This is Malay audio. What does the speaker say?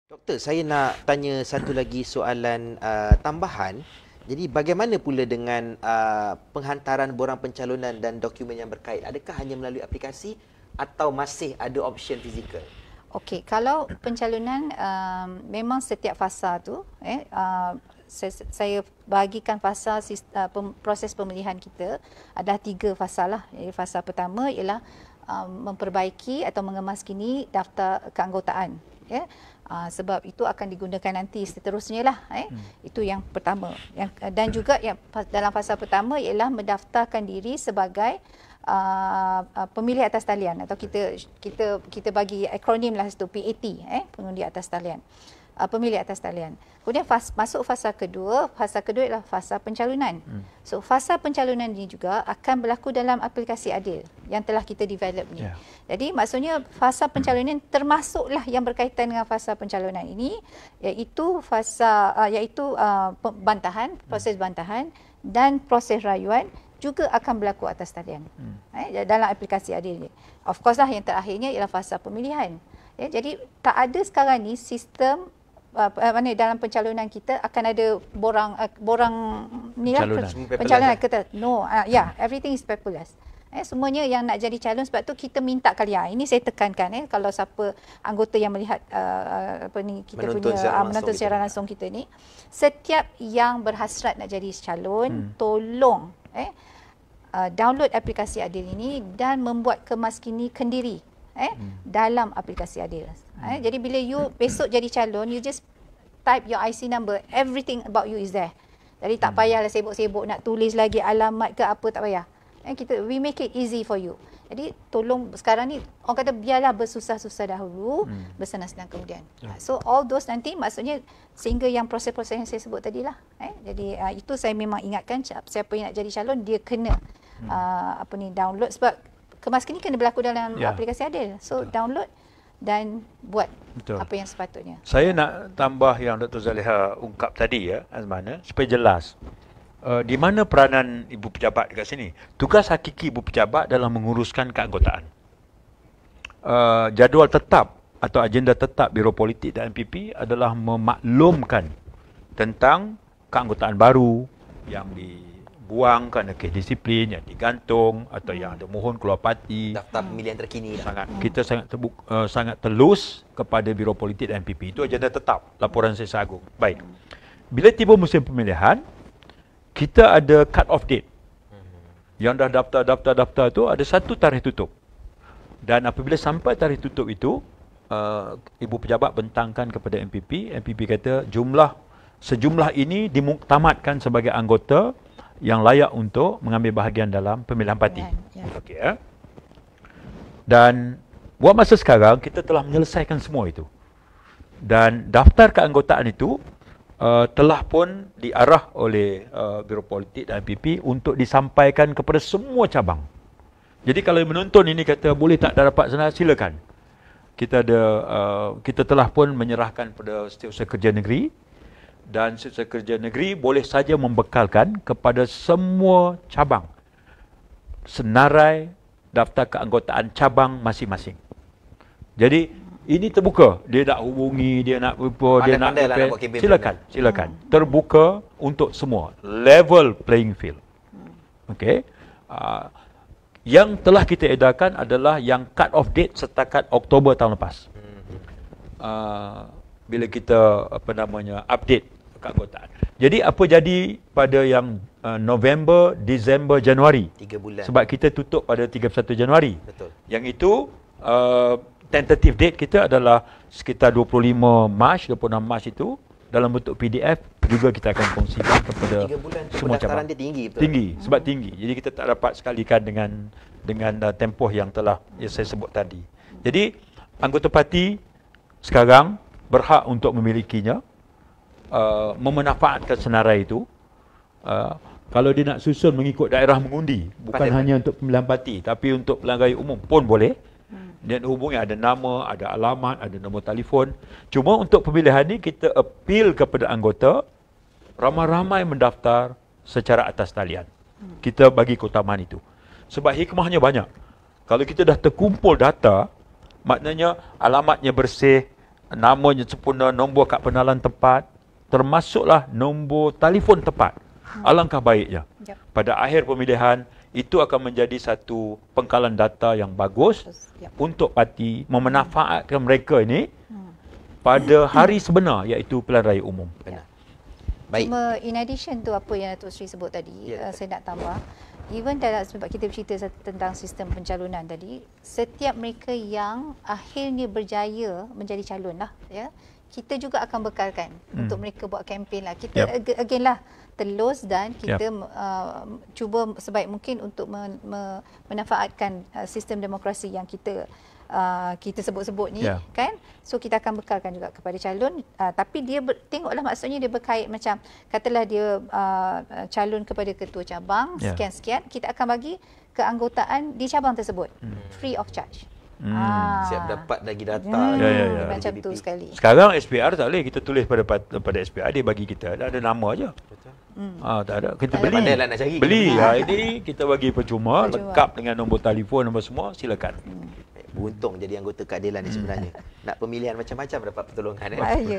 Doktor, saya nak tanya satu lagi soalan tambahan. Jadi bagaimana pula dengan penghantaran borang pencalonan dan dokumen yang berkait? Adakah hanya melalui aplikasi atau masih ada option fizikal? Okey, kalau pencalonan memang setiap fasa tu saya bahagikan fasa proses pemilihan kita ada 3 fasa lah. Jadi fasa pertama ialah memperbaiki atau mengemas kini daftar keanggotaan, ya. Sebab itu akan digunakan nanti seterusnya lah, Itu yang pertama. Dan juga yang dalam fasa pertama ialah mendaftarkan diri sebagai pemilih atas talian, atau kita bagi akronim lah situ, PAT, pengundi atas talian. Pemilih atas talian. Kemudian masuk fasa kedua ialah fasa pencalonan. So fasa pencalonan ini juga akan berlaku dalam aplikasi Adil yang telah kita develop ni. Jadi maksudnya fasa pencalonan termasuklah yang berkaitan dengan fasa pencalonan ini, iaitu bantahan, proses bantahan dan proses rayuan juga akan berlaku atas talian dalam aplikasi Adil ni. Of course lah, yang terakhirnya ialah fasa pemilihan. Jadi tak ada sekarang ni sistem dalam pencalonan kita akan ada borang ni lah, pencalonan kita. No, everything is paperless. Semuanya yang nak jadi calon, sebab tu kita minta kalian. Ini saya tekankan, kalau siapa anggota yang melihat menonton secara langsung kita ni, setiap yang berhasrat nak jadi calon, tolong download aplikasi Adil ini dan membuat kemaskini kendiri dalam aplikasi Adil. Jadi bila you besok jadi calon, you just type your IC number, everything about you is there. Jadi tak payahlah sibuk-sibuk nak tulis lagi alamat ke apa, tak payah. We make it easy for you. Jadi tolong sekarang ni, orang kata biarlah bersusah-susah dahulu, bersenang-senang kemudian. So all those nanti maksudnya sehingga yang proses-proses yang saya sebut tadilah. Jadi itu saya memang ingatkan, siapa yang nak jadi calon dia kena download, sebab kemaskini kena berlaku dalam aplikasi Adil. So download dan buat apa yang sepatutnya. Saya nak tambah yang Dr. Zaliha ungkap tadi, Azman, supaya jelas. Di mana peranan ibu pejabat dekat sini? Tugas hakiki ibu pejabat dalam menguruskan keanggotaan. Jadual tetap atau agenda tetap Biro Politik dan MPP adalah memaklumkan tentang keanggotaan baru yang dibuang kerana kes disiplin, yang digantung atau yang ada mohon keluar parti. Daftar pemilihan terkini. Kita sangat telus kepada Biro Politik dan MPP. Itu agenda tetap laporan Sesar Agung. Baik. Bila tiba musim pemilihan, kita ada cut off date. Yang dah daftar tu ada satu tarikh tutup. Dan apabila sampai tarikh tutup itu, ibu pejabat bentangkan kepada MPP. MPP kata sejumlah ini dimuktamadkan sebagai anggota yang layak untuk mengambil bahagian dalam pemilihan parti. Okey, Dan buat masa sekarang kita telah menyelesaikan semua itu. Dan daftar keanggotaan itu telah pun diarah oleh Biro Politik dan MPP untuk disampaikan kepada semua cabang. Jadi kalau menonton ini kata boleh tak dapat sana, silakan. Kita telah pun menyerahkan kepada Setiausaha Kerja Negeri, dan Setiausaha Kerja Negeri boleh saja membekalkan kepada semua cabang senarai daftar keanggotaan cabang masing-masing. Jadi ini terbuka. Dia nak hubungi, dia nak apa, dia nak silakan. Terbuka untuk semua. Level playing field. Okey. Yang telah kita edarkan adalah yang cut off date setakat Oktober tahun lepas. Bila kita update keanggotaan. Jadi apa jadi pada yang November, Disember, Januari? 3 bulan. Sebab kita tutup pada 31 Januari. Betul. Yang itu tentative date kita adalah sekitar 25 Mac, 26 Mac itu dalam bentuk PDF juga kita akan kongsikan kepada 3 bulan semua cabang. dia tinggi, betul? Tinggi, sebab tinggi. Jadi kita tak dapat sekalikan dengan tempoh yang saya sebut tadi. Jadi anggota parti sekarang berhak untuk memilikinya, memanfaatkan senarai itu. Kalau dia nak susun mengikut daerah mengundi, bukan hanya untuk pemilihan parti, tapi untuk pelanggan umum pun boleh. Dan hubungi, ada nama, ada alamat, ada nombor telefon. Cuma untuk pemilihan ni kita appeal kepada anggota ramai-ramai mendaftar secara atas talian. Kita bagi keutamaan itu. Sebab hikmahnya banyak. Kalau kita dah terkumpul data, maknanya alamatnya bersih, namanya sempurna, nombor kad pengenalan tepat, termasuklah nombor telefon tepat. Alangkah baiknya. Yep. Pada akhir pemilihan, itu akan menjadi satu pengkalan data yang bagus Yep. untuk parti memanfaatkan mereka ini pada hari sebenar, iaitu pilihan raya umum. Benar. Baik. Cuma in addition tu apa yang Datuk Seri sebut tadi, Ya. saya nak tambah, even dalam sebab kita bercerita tentang sistem pencalonan tadi, setiap mereka yang akhirnya berjaya menjadi calon lah, ya, kita juga akan bekalkan untuk mereka buat kempen lah. Kita again lah telus dan kita cuba sebaik mungkin untuk memanfaatkan sistem demokrasi yang kita sebut-sebut ni, kan. So kita akan bekalkan juga kepada calon, tapi dia tengoklah, maksudnya dia berkait macam katalah dia calon kepada ketua cabang sekian-sekian, kita akan bagi keanggotaan di cabang tersebut free of charge. Siap dapat lagi data. Macam tu sekali. Sekarang SPR tak boleh kita tulis pada SPR, dia bagi kita ada nama aja. Tak ada. Kita beli. Nak cari. Beli. Ini kita bagi percuma, lengkap dengan nombor telefon, nombor semua, silakan. Beruntung jadi anggota keadilan ni sebenarnya. Nak pemilihan macam-macam dapat pertolongan. Ya.